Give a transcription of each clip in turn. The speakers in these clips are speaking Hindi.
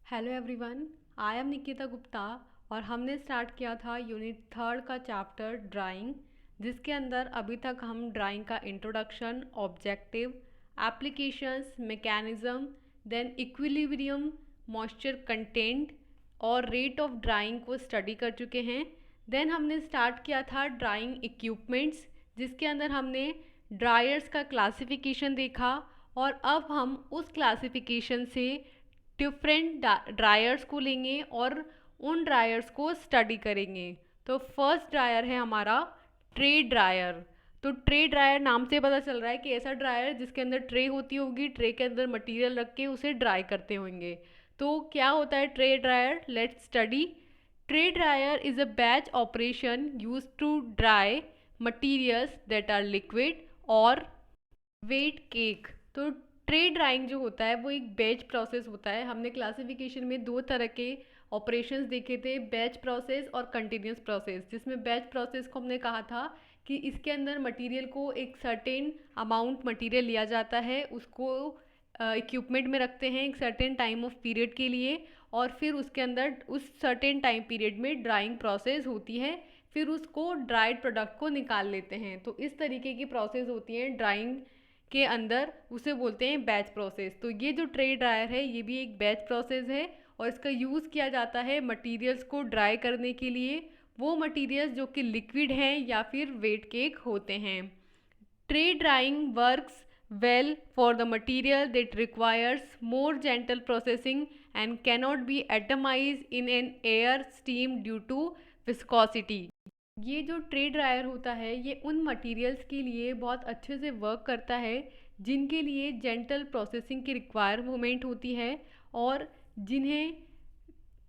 Hello everyone, I am Nikita Gupta और हमने स्टार्ट किया था यूनिट थर्ड का चैप्टर ड्राइंग, जिसके अंदर अभी तक हम ड्राइंग का introduction, objective, applications, mechanism, then equilibrium, moisture content और रेट ऑफ ड्राइंग को स्टडी कर चुके हैं। देन हमने स्टार्ट किया था ड्राइंग इक्विपमेंट्स, जिसके अंदर हमने ड्रायर्स का क्लासिफिकेशन देखा और अब हम उस क्लासिफिकेशन से डिफरेंट ड्रायर्स को लेंगे और उन ड्रायर्स को स्टडी करेंगे। तो फर्स्ट ड्रायर है हमारा ट्रे ड्रायर। तो ट्रे ड्रायर नाम से पता चल रहा है कि ऐसा ड्रायर जिसके अंदर ट्रे होती होगी, ट्रे के अंदर मटेरियल रख के उसे ड्राई करते होंगे। तो क्या होता है tray dryer? Let's study. Tray dryer is a batch operation use to dry materials that are liquid और वेट केक। तो ट्रे ड्राइंग जो होता है वो एक बैच प्रोसेस होता है। हमने क्लासिफिकेशन में दो तरह के ऑपरेशंस देखे थे, बैच प्रोसेस और कंटिन्यूस प्रोसेस। जिसमें बैच प्रोसेस को हमने कहा था कि इसके अंदर मटेरियल को एक सर्टेन अमाउंट मटेरियल लिया जाता है, उसको इक्विपमेंट में रखते हैं एक सर्टेन टाइम ऑफ पीरियड के लिए और फिर उसके अंदर उस सर्टेन टाइम पीरियड में ड्राइंग प्रोसेस होती है, फिर उसको ड्राइड प्रोडक्ट को निकाल लेते हैं। तो इस तरीके की प्रोसेस होती है ड्राइंग के अंदर, उसे बोलते हैं बैच प्रोसेस। तो ये जो ट्रे ड्रायर है ये भी एक बैच प्रोसेस है और इसका यूज़ किया जाता है मटेरियल्स को ड्राई करने के लिए, वो मटेरियल्स जो कि लिक्विड हैं या फिर वेट केक होते हैं। Tray drawing works well for the material that requires more gentle processing and cannot be atomized in an air steam due to viscosity। ये जो ट्रे ड्रायर होता है ये उन मटेरियल्स के लिए बहुत अच्छे से वर्क करता है जिनके लिए जेंटल प्रोसेसिंग की रिक्वायरमेंट होती है और जिन्हें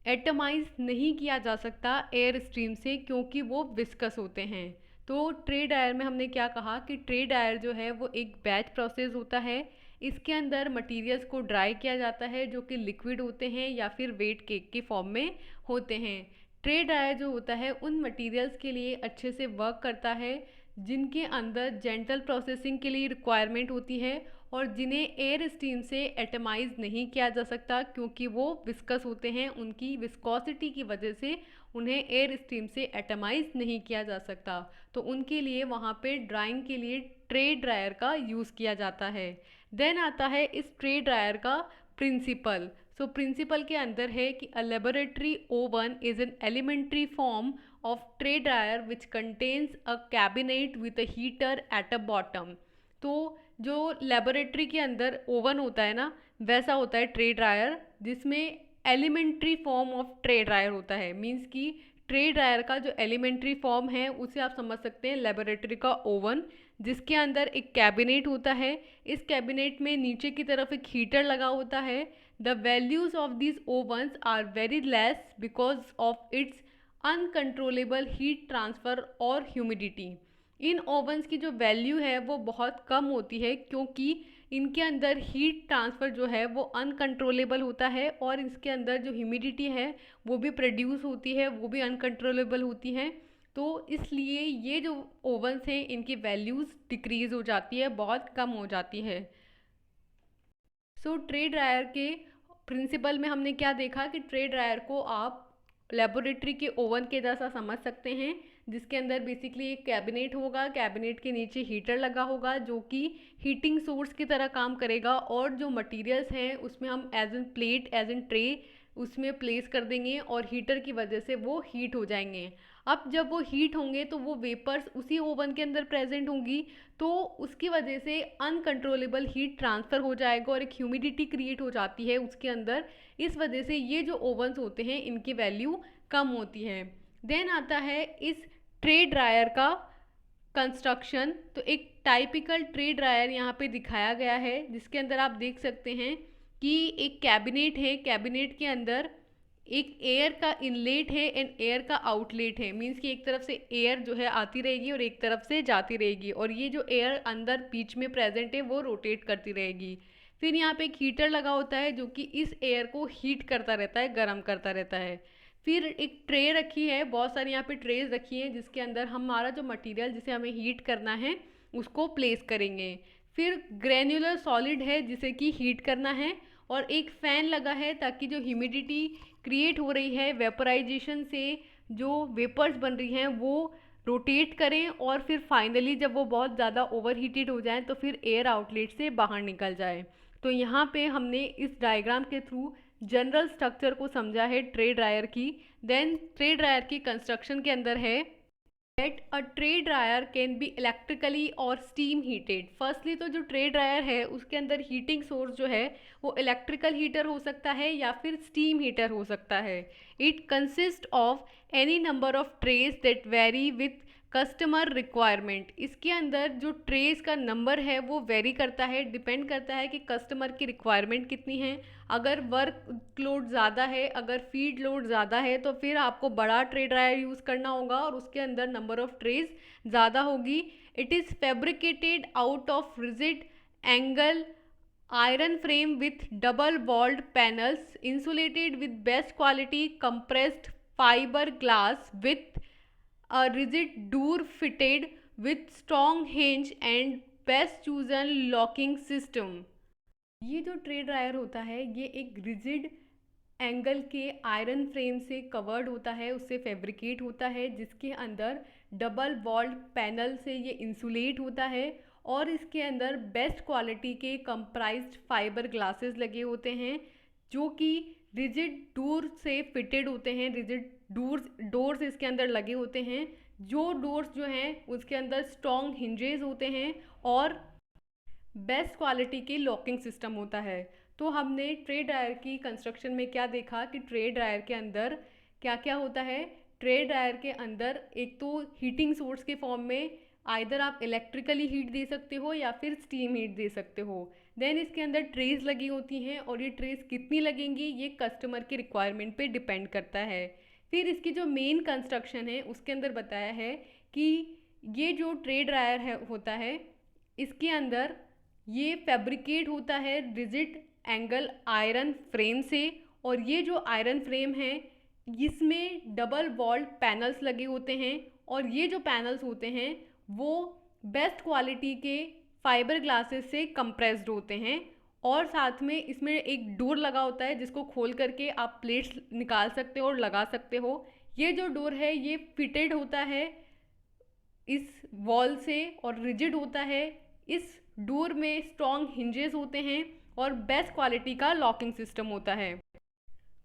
एटमाइज नहीं किया जा सकता एयर स्ट्रीम से, क्योंकि वो विस्कस होते हैं। तो ट्रे ड्रायर में हमने क्या कहा कि ट्रे ड्रायर जो है वो एक बैच प्रोसेस होता है। इसके अंदर मटेरियल्स को ड्राई किया जाता है जो कि लिक्विड होते हैं या फिर वेट केक के फॉर्म में होते हैं। ट्रे ड्रायर जो होता है उन मटेरियल्स के लिए अच्छे से वर्क करता है जिनके अंदर जेंटल प्रोसेसिंग के लिए रिक्वायरमेंट होती है और जिन्हें एयर स्टीम से एटमाइज नहीं किया जा सकता, क्योंकि वो विस्कस होते हैं, उनकी विस्कोसिटी की वजह से उन्हें एयर स्टीम से एटमाइज नहीं किया जा सकता। तो उनके लिए वहाँ पे ड्राइंग के लिए ट्रे ड्रायर का यूज़ किया जाता है। देन आता है इस ट्रे ड्रायर का प्रिंसिपल। सो प्रिंसिपल के अंदर है कि a laboratory oven is an elementary form of tray dryer which contains a cabinet with a heater at a bottom. तो जो लेबोरेटरी के अंदर ओवन होता है ना, वैसा होता है ट्रे ड्रायर, जिसमें elementary form of tray dryer होता है। मीन्स कि ट्रे ड्रायर का जो एलिमेंट्री फॉर्म है उसे आप समझ सकते हैं लेबोरेटरी का ओवन, जिसके अंदर एक कैबिनेट होता है। इस कैबिनेट में नीचे की तरफ एक हीटर लगा होता है। The values of this ovens are very less because of its uncontrollable heat transfer और ह्यूमिडिटी। इन ओवंस की जो वैल्यू है वो बहुत कम होती है क्योंकि इनके अंदर हीट ट्रांसफ़र जो है वो अनकंट्रोलेबल होता है और इसके अंदर जो ह्यूमिडिटी है वो भी प्रोड्यूस होती है, वो भी अनकंट्रोलेबल होती है। तो इसलिए ये जो ओवंस हैं इनकी वैल्यूज़ डिक्रीज़ हो जाती है, बहुत कम हो जाती है। सो ट्रे ड्रायर के प्रिंसिपल में हमने क्या देखा कि ट्रे ड्रायर को आप लेबोरेटरी के ओवन के जैसा समझ सकते हैं, जिसके अंदर बेसिकली एक कैबिनेट होगा, कैबिनेट के नीचे हीटर लगा होगा जो कि हीटिंग सोर्स की तरह काम करेगा और जो मटेरियल्स हैं उसमें हम as an plate, as an tray उसमें प्लेस कर देंगे और हीटर की वजह से वो हीट हो जाएंगे। अब जब वो हीट होंगे तो वो वेपर्स उसी ओवन के अंदर प्रेजेंट होंगी, तो उसकी वजह से अनकंट्रोलेबल हीट ट्रांसफ़र हो जाएगा और एक ह्यूमिडिटी क्रिएट हो जाती है उसके अंदर। इस वजह से ये जो ओवन्स होते हैं इनकी वैल्यू कम होती है। देन आता है इस ट्रे ड्रायर का कंस्ट्रक्शन। तो एक टाइपिकल ट्रे ड्रायर यहाँ पे दिखाया गया है, जिसके अंदर आप देख सकते हैं कि एक कैबिनेट है, कैबिनेट के अंदर एक एयर का इनलेट है एंड एयर का आउटलेट है। मीन्स कि एक तरफ से एयर जो है आती रहेगी और एक तरफ से जाती रहेगी और ये जो एयर अंदर बीच में प्रेजेंट है वो रोटेट करती रहेगी। फिर यहाँ पे एक हीटर लगा होता है जो कि इस एयर को हीट करता रहता है, गर्म करता रहता है। फिर एक ट्रे रखी है, बहुत सारी यहाँ पे ट्रेज रखी हैं जिसके अंदर हमारा जो मटेरियल जिसे हमें हीट करना है उसको प्लेस करेंगे। फिर ग्रेन्युलर सॉलिड है जिसे कि हीट करना है और एक फ़ैन लगा है ताकि जो ह्यूमिडिटी क्रिएट हो रही है वेपराइजेशन से, जो वेपर्स बन रही हैं वो रोटेट करें और फिर फाइनली जब वो बहुत ज़्यादा ओवर हीटेड हो जाए तो फिर एयर आउटलेट से बाहर निकल जाए। तो यहाँ पे हमने इस डायग्राम के थ्रू जनरल स्ट्रक्चर को समझा है ट्रे ड्रायर की। देन ट्रे ड्रायर की कंस्ट्रक्शन के अंदर है that a tray dryer can be electrically or steam heated। Firstly तो जो ट्रे ड्रायर है उसके अंदर हीटिंग सोर्स जो है वो इलेक्ट्रिकल हीटर हो सकता है या फिर स्टीम हीटर हो सकता है। It consist of any number of trace that very with customer requirement. इसके अंदर जो ट्रेस का नंबर है वो वेरी करता है, डिपेंड करता है कि कस्टमर की रिक्वायरमेंट कितनी है। अगर वर्क लोड ज़्यादा है, अगर फीड लोड ज़्यादा है तो फिर आपको बड़ा ट्रे ड्रायर यूज़ करना होगा और उसके अंदर नंबर ऑफ ट्रेस ज़्यादा होगी। It is fabricated out of rigid angle iron frame with double walled panels insulated with best quality compressed fibre glass with a rigid door fitted with strong hinge and best chosen locking system। ये जो ट्रे ड्रायर होता है ये एक रिजिड एंगल के आयरन फ्रेम से कवर्ड होता है, उससे फैब्रिकेट होता है, जिसके अंदर डबल वॉल्ड पैनल से ये इंसुलेट होता है और इसके अंदर बेस्ट क्वालिटी के कंप्राइज्ड फाइबर ग्लासेस लगे होते हैं जो कि रिजिड डोर से फिटेड होते हैं। रिजिड डोर्स इसके अंदर लगे होते हैं, जो डोर्स जो हैं उसके अंदर स्ट्रॉन्ग हिंजेस होते हैं और बेस्ट क्वालिटी की लॉकिंग सिस्टम होता है। तो हमने ट्रे ड्रायर की कंस्ट्रक्शन में क्या देखा कि ट्रे ड्रायर के अंदर क्या क्या होता है। ट्रे ड्रायर के अंदर एक तो हीटिंग सोर्स के फॉर्म में आइदर आप इलेक्ट्रिकली हीट दे सकते हो या फिर स्टीम हीट दे सकते हो। देन इसके अंदर ट्रेस लगी होती हैं और ये ट्रेस कितनी लगेंगी ये कस्टमर की रिक्वायरमेंट पे डिपेंड करता है। फिर इसकी जो मेन कंस्ट्रक्शन है उसके अंदर बताया है कि ये जो ट्रे ड्रायर है होता है इसके अंदर ये फैब्रिकेट होता है रिजिड एंगल आयरन फ्रेम से और ये जो आयरन फ्रेम है इसमें डबल वॉल्ड पैनल्स लगे होते हैं और ये जो पैनल्स होते हैं वो बेस्ट क्वालिटी के फाइबर ग्लासेस से कंप्रेस्ड होते हैं और साथ में इसमें एक डोर लगा होता है जिसको खोल करके आप प्लेट्स निकाल सकते हो और लगा सकते हो। ये जो डोर है ये फिटेड होता है इस वॉल से और रिजिड होता है। इस डोर में स्ट्रॉन्ग हिंजेस होते हैं और बेस्ट क्वालिटी का लॉकिंग सिस्टम होता है।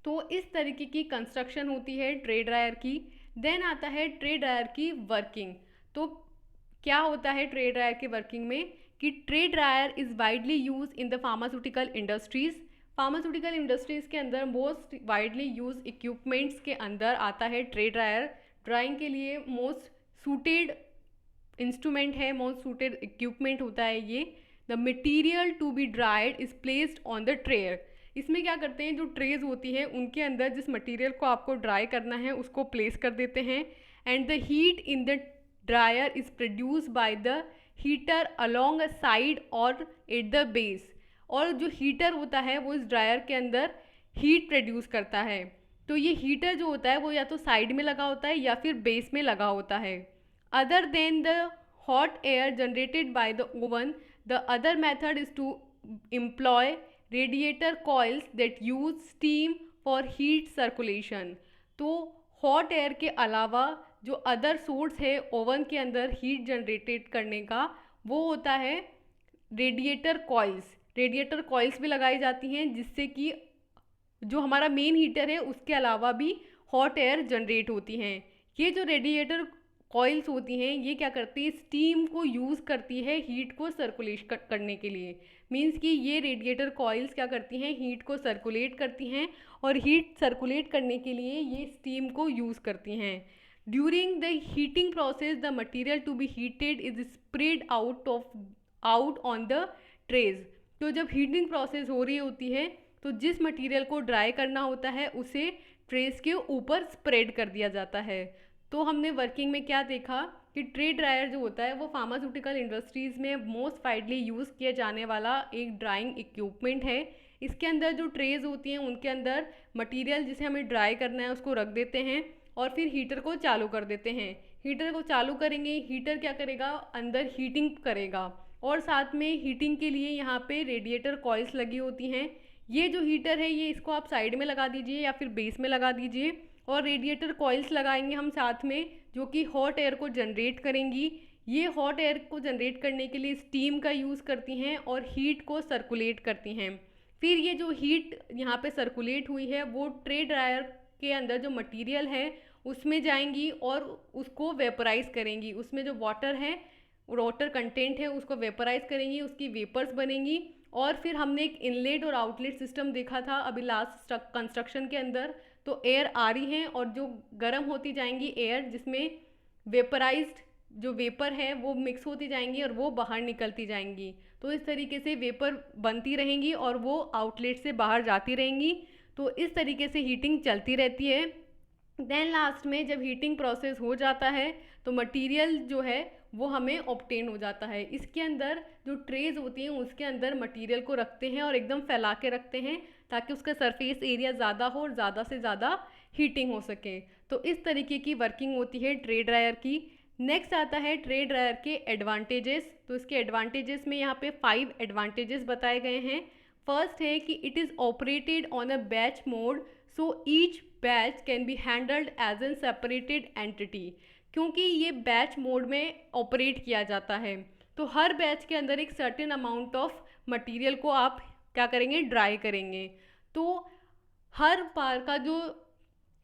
तो इस तरीके की कंस्ट्रक्शन होती है ट्रे ड्रायर की। देन आता है ट्रे ड्रायर की वर्किंग। तो क्या होता है ट्रे ड्रायर की वर्किंग में कि tray dryer is widely use in the pharmaceutical industries. Pharmaceutical industries के अंदर मोस्ट वाइडली यूज इक्विपमेंट्स के अंदर आता है ट्रे ड्रायर। ड्राइंग के लिए मोस्ट सूटेड इंस्ट्रूमेंट है, मोस्ट सूटेड इक्विपमेंट होता है ये। The material to be dried is placed on the tray. इसमें क्या करते हैं जो ट्रेज होती है उनके अंदर जिस मटेरियल को आपको ड्राई करना है उसको प्लेस कर देते हैं and the heat in the dryer is produce by the heater along a side और एट द बेस। और जो हीटर होता है वो इस ड्रायर के अंदर हीट प्रोड्यूस करता है। तो ये हीटर जो होता है वो या तो साइड में लगा होता है या फिर बेस में लगा होता है। Other than the hot air generated by the oven the other method is to employ radiator coils that use steam for heat circulation. तो हॉट एयर के अलावा जो अदर सोर्स है ओवन के अंदर हीट जनरेटेड करने का वो होता है रेडिएटर कॉइल्स। रेडिएटर कॉइल्स भी लगाई जाती हैं जिससे कि जो हमारा मेन हीटर है उसके अलावा भी हॉट एयर जनरेट होती हैं। ये जो रेडिएटर कॉइल्स होती हैं ये क्या करती है स्टीम को यूज़ करती है हीट को सर्कुलेट करने के लिए। मीन्स कि ये रेडिएटर कॉइल्स क्या करती हैं हीट को सर्कुलेट करती हैं और हीट सर्कुलेट करने के लिए ये स्टीम को यूज़ करती हैं। During the heating process the material to be heated is spread out on the trays. तो जब हीटिंग प्रोसेस हो रही होती है तो जिस मटेरियल को ड्राई करना होता है उसे ट्रेस के ऊपर स्प्रेड कर दिया जाता है। तो हमने वर्किंग में क्या देखा कि ट्रे ड्रायर जो होता है वो फार्मास्यूटिकल इंडस्ट्रीज़ में मोस्ट वाइडली यूज़ किया जाने वाला एक ड्राइंग इक्विपमेंट है। इसके अंदर जो ट्रेज होती हैं उनके अंदर मटेरियल जिसे हमें ड्राई करना है उसको रख देते हैं और फिर हीटर को चालू कर देते हैं। हीटर को चालू करेंगे, हीटर क्या करेगा अंदर हीटिंग करेगा और साथ में हीटिंग के लिए यहाँ पे रेडिएटर कॉइल्स लगी होती हैं। ये जो हीटर है ये इसको आप साइड में लगा दीजिए या फिर बेस में लगा दीजिए, और रेडिएटर कॉइल्स लगाएंगे हम साथ में, जो कि हॉट एयर को जनरेट करेंगी। ये हॉट एयर को जनरेट करने के लिए स्टीम का यूज़ करती हैं और हीट को सर्कुलेट करती हैं। फिर ये जो हीट यहाँ पे सर्कुलेट हुई है वो ट्रे ड्रायर के अंदर जो मटेरियल है उसमें जाएंगी और उसको वेपराइज करेंगी। उसमें जो वाटर है, वाटर कंटेंट है, उसको वेपराइज करेंगी, उसकी वेपर्स बनेंगी। और फिर हमने एक इनलेट और आउटलेट सिस्टम देखा था अभी लास्ट कंस्ट्रक्शन के अंदर, तो एयर आ रही है और जो गर्म होती जाएंगी एयर, जिसमें वेपराइज्ड जो वेपर है वो मिक्स होती जाएंगी और वो बाहर निकलती जाएंगी। तो इस तरीके से वेपर बनती रहेंगी और वो आउटलेट से बाहर जाती रहेंगी। तो इस तरीके से हीटिंग चलती रहती है। देन लास्ट में जब हीटिंग प्रोसेस हो जाता है तो मटेरियल जो है वो हमें ऑब्टेन हो जाता है। इसके अंदर जो ट्रेज होती हैं उसके अंदर मटेरियल को रखते हैं और एकदम फैला के रखते हैं ताकि उसका सरफेस एरिया ज़्यादा हो और ज़्यादा से ज़्यादा हीटिंग हो सके। तो इस तरीके की वर्किंग होती है ट्रे ड्रायर की। नेक्स्ट आता है ट्रे ड्रायर के एडवांटेजेस। तो इसके एडवांटेजेस में यहाँ पे 5 एडवांटेजेस बताए गए हैं। फर्स्ट है कि it is operated on a batch mode, so each batch can be handled as an separated entity. क्योंकि ये बैच मोड में ऑपरेट किया जाता है तो हर बैच के अंदर एक सर्टेन अमाउंट ऑफ मटेरियल को आप क्या करेंगे, ड्राई करेंगे। तो हर बार का जो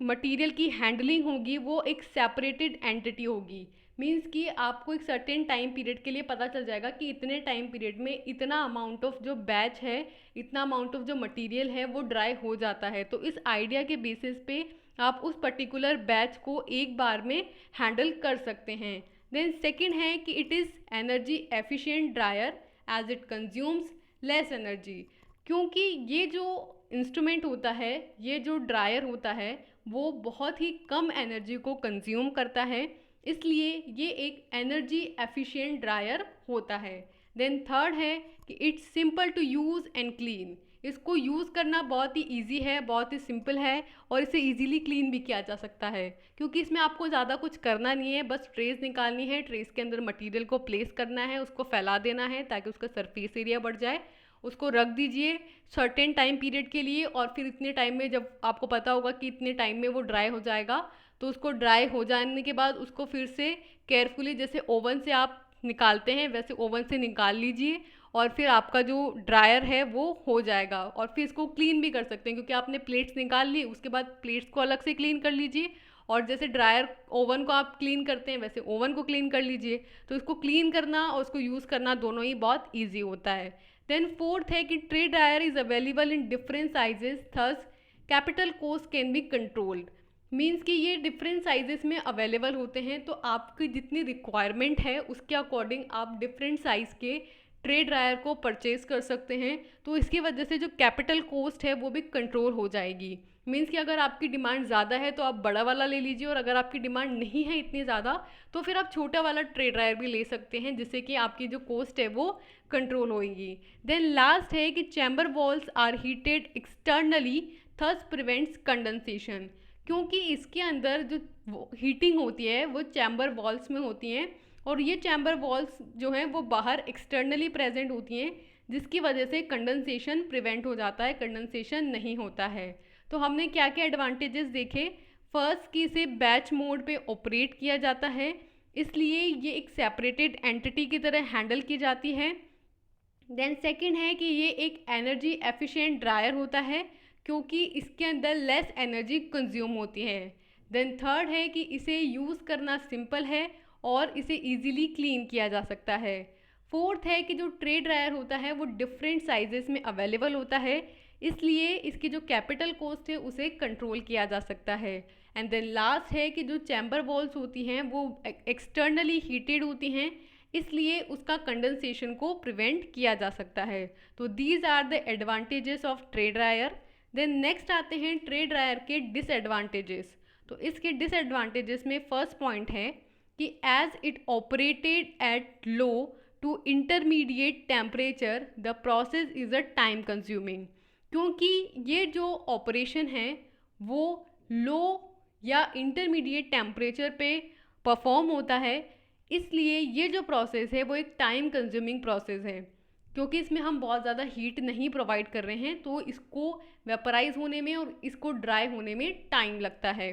मटेरियल की हैंडलिंग होगी वो एक सेपरेटेड एंटिटी होगी। मीन्स कि आपको एक सर्टेन टाइम पीरियड के लिए पता चल जाएगा कि इतने टाइम पीरियड में इतना अमाउंट ऑफ जो बैच है, इतना अमाउंट ऑफ जो मटेरियल है वो ड्राई हो जाता है। तो इस आइडिया के बेसिस पे आप उस पर्टिकुलर बैच को एक बार में हैंडल कर सकते हैं। देन सेकंड है कि it is energy efficient dryer as it consumes less energy. क्योंकि ये जो इंस्ट्रूमेंट होता है, ये जो ड्रायर होता है वो बहुत ही कम एनर्जी को कंज्यूम करता है, इसलिए ये एक एनर्जी एफिशिएंट ड्रायर होता है। देन थर्ड है कि it's simple to use and clean. इसको यूज़ करना बहुत ही इजी है, बहुत ही सिंपल है और इसे इजीली क्लीन भी किया जा सकता है क्योंकि इसमें आपको ज़्यादा कुछ करना नहीं है, बस ट्रेस निकालनी है, ट्रेस के अंदर मटेरियल को प्लेस करना है, उसको फैला देना है ताकि उसका सरफेस एरिया बढ़ जाए, उसको रख दीजिए सर्टेन टाइम पीरियड के लिए और फिर इतने टाइम में जब आपको पता होगा कि इतने टाइम में वो ड्राई हो जाएगा तो उसको ड्राई हो जाने के बाद उसको फिर से केयरफुली जैसे ओवन से आप निकालते हैं वैसे ओवन से निकाल लीजिए और फिर आपका जो ड्रायर है वो हो जाएगा। और फिर इसको क्लीन भी कर सकते हैं क्योंकि आपने प्लेट्स निकाल ली, उसके बाद प्लेट्स को अलग से क्लीन कर लीजिए और जैसे ड्रायर ओवन को आप क्लीन करते हैं वैसे ओवन को क्लीन कर लीजिए। तो इसको क्लीन करना और उसको यूज़ करना दोनों ही बहुत ईजी होता है। देन फोर्थ है कि tray dryer is available in different sizes, thus capital cost can be controlled. Means कि ये डिफरेंट साइजेस में अवेलेबल होते हैं तो आपकी जितनी रिक्वायरमेंट है उसके अकॉर्डिंग आप डिफरेंट साइज़ के ट्रे ड्रायर को परचेज कर सकते हैं। तो इसकी वजह से जो कैपिटल कॉस्ट है वो भी कंट्रोल हो जाएगी। मीन्स कि अगर आपकी डिमांड ज़्यादा है तो आप बड़ा वाला ले लीजिए और अगर आपकी डिमांड नहीं है इतनी ज़्यादा तो फिर आप छोटा वाला ट्रे ड्रायर भी ले सकते हैं जिससे कि आपकी जो कॉस्ट है वो कंट्रोल होगी। देन लास्ट है कि chamber walls are heated externally, thus prevents condensation. क्योंकि इसके अंदर जो हीटिंग होती है वो चैम्बर वॉल्स में होती हैं और ये चैम्बर वॉल्स जो हैं वो बाहर एक्सटर्नली प्रेजेंट होती हैं जिसकी वजह से कंडेंसेशन प्रिवेंट हो जाता है, कंडेंसेशन नहीं होता है। तो हमने क्या क्या एडवांटेजेस देखे। फर्स्ट कि इसे बैच मोड पे ऑपरेट किया जाता है इसलिए ये एक सेपरेटेड एंटिटी की तरह हैंडल की जाती है। देन सेकंड है कि ये एक एनर्जी एफिशिएंट ड्रायर होता है क्योंकि इसके अंदर लेस एनर्जी कंज्यूम होती है। देन थर्ड है कि इसे यूज़ करना सिंपल है और इसे इजीली क्लीन किया जा सकता है। फोर्थ है कि जो ट्रे ड्रायर होता है वो डिफरेंट साइजेस में अवेलेबल होता है इसलिए इसकी जो कैपिटल कॉस्ट है उसे कंट्रोल किया जा सकता है। एंड देन लास्ट है कि जो चैम्बर वॉल्स होती हैं वो एक्सटर्नली हीटेड होती हैं इसलिए उसका कंडेंसेशन को प्रिवेंट किया जा सकता है। तो these are the advantages of tray dryer. Then next आते हैं ट्रे ड्रायर के डिसएडवांटेजेस। तो इसके डिसएडवांटेजेस में फर्स्ट पॉइंट है कि as it operated at low to intermediate temperature the process is a time consuming. क्योंकि ये जो ऑपरेशन है वो लो या इंटरमीडिएट टेम्परेचर पे परफॉर्म होता है इसलिए ये जो प्रोसेस है वो एक टाइम कंज्यूमिंग प्रोसेस है क्योंकि इसमें हम बहुत ज़्यादा हीट नहीं प्रोवाइड कर रहे हैं, तो इसको वेपराइज होने में और इसको ड्राई होने में टाइम लगता है।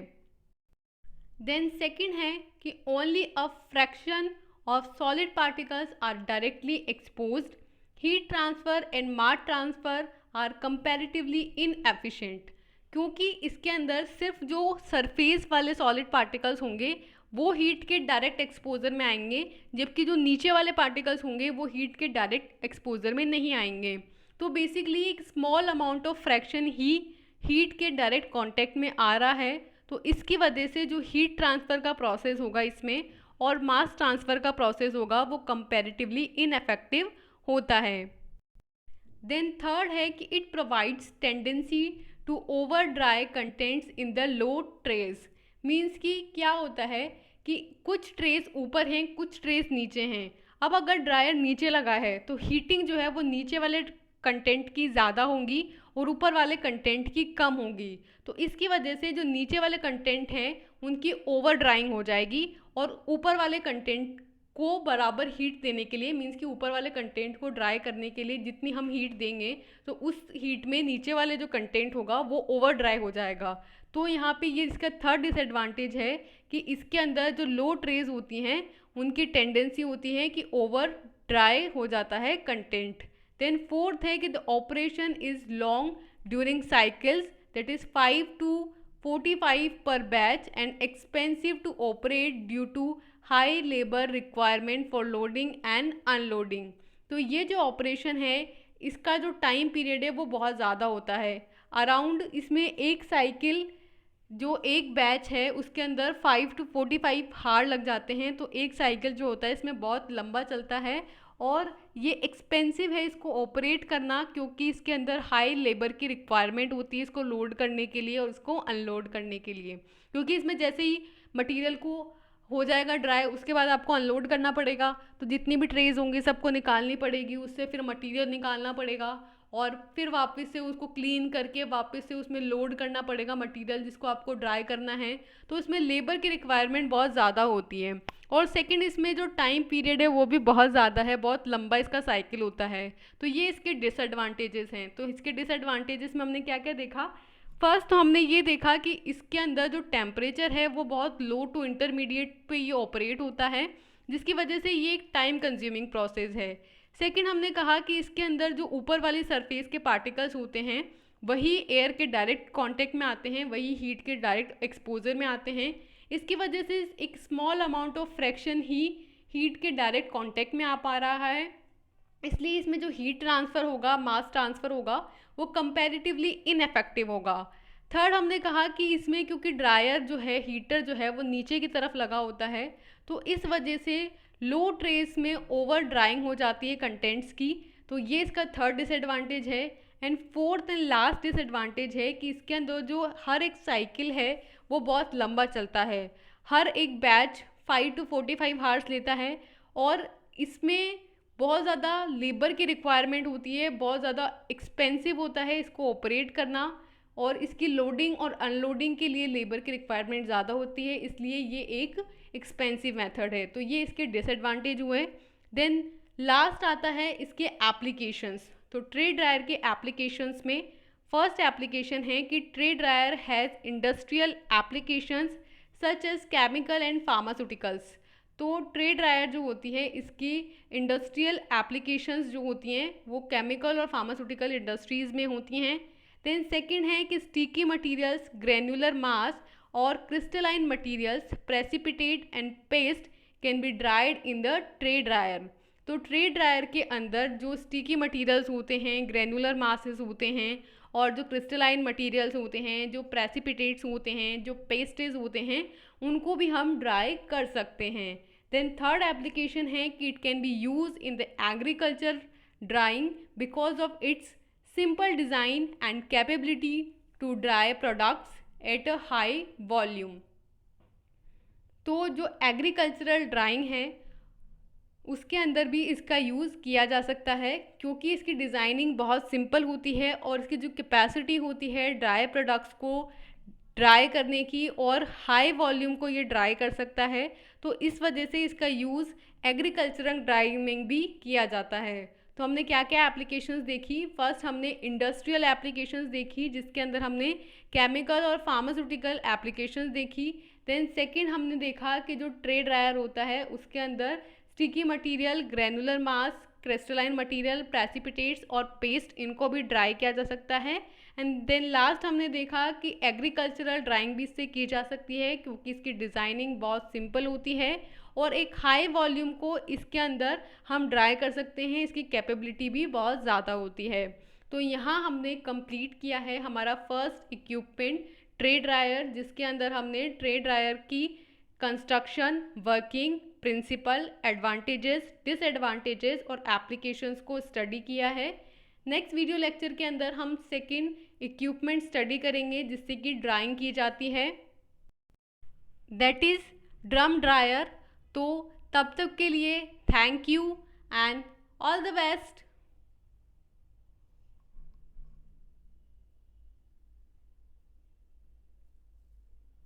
देन सेकेंड है कि only a fraction of solid particles are directly exposed, heat transfer and mass transfer are comparatively inefficient. क्योंकि इसके अंदर सिर्फ जो सरफेस वाले सॉलिड पार्टिकल्स होंगे वो हीट के डायरेक्ट एक्सपोजर में आएंगे, जबकि जो नीचे वाले पार्टिकल्स होंगे वो हीट के डायरेक्ट एक्सपोजर में नहीं आएंगे। तो बेसिकली एक small amount of fraction he heat के डायरेक्ट कांटेक्ट में आ रहा है, तो इसकी वजह से जो हीट ट्रांसफ़र का प्रोसेस होगा इसमें और मास ट्रांसफ़र का प्रोसेस होगा वो कंपैरेटिवली इनएफेक्टिव होता है। देन थर्ड है कि it provides tendency to over dry contents in the low trays. Means कि क्या होता है कि कुछ ट्रेस ऊपर हैं, कुछ ट्रेस नीचे हैं। अब अगर ड्रायर नीचे लगा है तो हीटिंग जो है वो नीचे वाले कंटेंट की ज़्यादा होंगी और ऊपर वाले कंटेंट की कम होगी। तो इसकी वजह से जो नीचे वाले कंटेंट हैं उनकी ओवर ड्राइंग हो जाएगी और ऊपर वाले कंटेंट को बराबर हीट देने के लिए, मीन्स कि ऊपर वाले कंटेंट को ड्राई करने के लिए जितनी हम हीट देंगे तो उस हीट में नीचे वाले जो कंटेंट होगा वो ओवर ड्राई हो जाएगा। तो यहाँ पे ये इसका थर्ड डिसएडवांटेज है कि इसके अंदर जो लो ट्रेज होती हैं उनकी टेंडेंसी होती है कि ओवर ड्राई हो जाता है कंटेंट। देन फोर्थ है कि the operation is long during cycles, that is 5 to 45 per batch and expensive to operate due to high labor requirement for loading and unloading। तो ये जो ऑपरेशन है इसका जो टाइम पीरियड है वो बहुत ज़्यादा होता है। अराउंड इसमें एक साइकिल जो एक बैच है उसके अंदर 5 to 45 हार लग जाते हैं। तो एक साइकिल जो होता है इसमें बहुत लंबा चलता है और ये एक्सपेंसिव है इसको ऑपरेट करना, क्योंकि इसके अंदर हाई लेबर की रिक्वायरमेंट होती है इसको लोड करने के लिए और इसको अनलोड करने के लिए। क्योंकि इसमें जैसे ही मटेरियल को हो जाएगा ड्राई उसके बाद आपको अनलोड करना पड़ेगा, तो जितनी भी ट्रेज होंगी सबको निकालनी पड़ेगी, उससे फिर मटेरियल निकालना पड़ेगा और फिर वापस से उसको क्लीन करके वापस से उसमें लोड करना पड़ेगा मटेरियल जिसको आपको ड्राई करना है। तो इसमें लेबर की रिक्वायरमेंट बहुत ज़्यादा होती है। और सेकंड इसमें जो टाइम पीरियड है वो भी बहुत ज़्यादा है, बहुत लंबा इसका साइकिल होता है। तो ये इसके डिसएडवांटेजेस हैं। तो इसके डिसएडवांटेजेस में हमने क्या क्या देखा। फर्स्ट तो हमने ये देखा कि इसके अंदर जो टेम्परेचर है वो बहुत लो टू इंटरमीडिएट पे ये ऑपरेट होता है, जिसकी वजह से ये एक टाइम कंज्यूमिंग प्रोसेस है। सेकंड हमने कहा कि इसके अंदर जो ऊपर वाली सरफेस के पार्टिकल्स होते हैं वही एयर के डायरेक्ट कांटेक्ट में आते हैं, वही हीट के डायरेक्ट एक्सपोजर में आते हैं। इसकी वजह से एक small amount of fraction he heat के डायरेक्ट कांटेक्ट में आ पा रहा है, इसलिए इसमें जो हीट ट्रांसफ़र होगा, मास ट्रांसफ़र होगा, वो कंपैरेटिवली इनएफेक्टिव होगा। थर्ड हमने कहा कि इसमें क्योंकि ड्रायर जो है, हीटर जो है वो नीचे की तरफ लगा होता है, तो इस वजह से लो ट्रेस में ओवर ड्राइंग हो जाती है कंटेंट्स की। तो ये इसका थर्ड डिसएडवांटेज है। And fourth and last disadvantage है कि इसके अंदर जो हर एक साइकिल है वो बहुत लंबा चलता है। हर एक बैच 5 to 45 हार्स लेता है और इसमें बहुत ज़्यादा लेबर की रिक्वायरमेंट होती है, बहुत ज़्यादा एक्सपेंसिव होता है इसको ऑपरेट करना और इसकी लोडिंग और अनलोडिंग के लिए लेबर की रिक्वायरमेंट ज़्यादा होती है, इसलिए ये एक एक्सपेंसिव मेथड है। तो ये इसके डिसएडवांटेज हुए। देन लास्ट आता है इसके एप्लीकेशंस। तो ट्रे ड्रायर के एप्लीकेशंस में फर्स्ट एप्लीकेशन है कि tray dryer has industrial applications such as chemical and pharmaceuticals. तो ट्रे ड्रायर जो होती है इसकी इंडस्ट्रियल एप्लीकेशंस जो होती हैं वो केमिकल और फार्मास्यूटिकल इंडस्ट्रीज़ में होती हैं। देन सेकंड है कि स्टिकी मटेरियल्स, ग्रेनुलर मास और crystalline materials, precipitate and paste can be dried in the tray dryer. तो ट्रे ड्रायर के अंदर जो स्टिकी मटेरियल्स होते हैं, ग्रेनुलर मासेस होते हैं और जो क्रिस्टलाइन मटेरियल्स होते हैं, जो प्रेसिपिटेट्स होते हैं, जो पेस्टेज होते हैं, उनको भी हम ड्राई कर सकते हैं। देन थर्ड एप्लीकेशन है कि it can be use in the agriculture drying because of its simple design and capability to dry products at a high volume. तो जो एग्रीकल्चरल ड्राइंग है उसके अंदर भी इसका यूज़ किया जा सकता है, क्योंकि इसकी डिज़ाइनिंग बहुत सिंपल होती है और इसकी जो कैपेसिटी होती है ड्राई प्रोडक्ट्स को ड्राई करने की और हाई वॉल्यूम को ये ड्राई कर सकता है। तो इस वजह से इसका यूज़ एग्रीकल्चरल ड्राइंग में भी किया जाता है। तो हमने क्या क्या एप्लीकेशंस देखी। फर्स्ट हमने इंडस्ट्रियल एप्लीकेशंस देखी जिसके अंदर हमने केमिकल और फार्मास्यूटिकल एप्लीकेशंस देखी। देन सेकंड हमने देखा कि जो ट्रे ड्रायर होता है उसके अंदर स्टिकी मटेरियल, ग्रैनुलर मास, क्रिस्टलाइन मटेरियल, प्रेसिपिटेट्स और पेस्ट, इनको भी ड्राई किया जा सकता है। एंड देन लास्ट हमने देखा कि एग्रीकल्चरल ड्राइंग भी इससे की जा सकती है क्योंकि इसकी डिज़ाइनिंग बहुत सिंपल होती है और एक हाई वॉल्यूम को इसके अंदर हम ड्राई कर सकते हैं, इसकी कैपेबिलिटी भी बहुत ज़्यादा होती है। तो यहाँ हमने कंप्लीट किया है हमारा फर्स्ट इक्विपमेंट ट्रे ड्रायर, जिसके अंदर हमने ट्रे ड्रायर की construction, working, principle, advantages, disadvantages और एप्लीकेशंस को स्टडी किया है। नेक्स्ट वीडियो लेक्चर के अंदर हम सेकंड इक्विपमेंट स्टडी करेंगे जिससे कि ड्राइंग की जाती है, दैट इज़ ड्रम ड्रायर। तो तब तक के लिए thank you and all the best.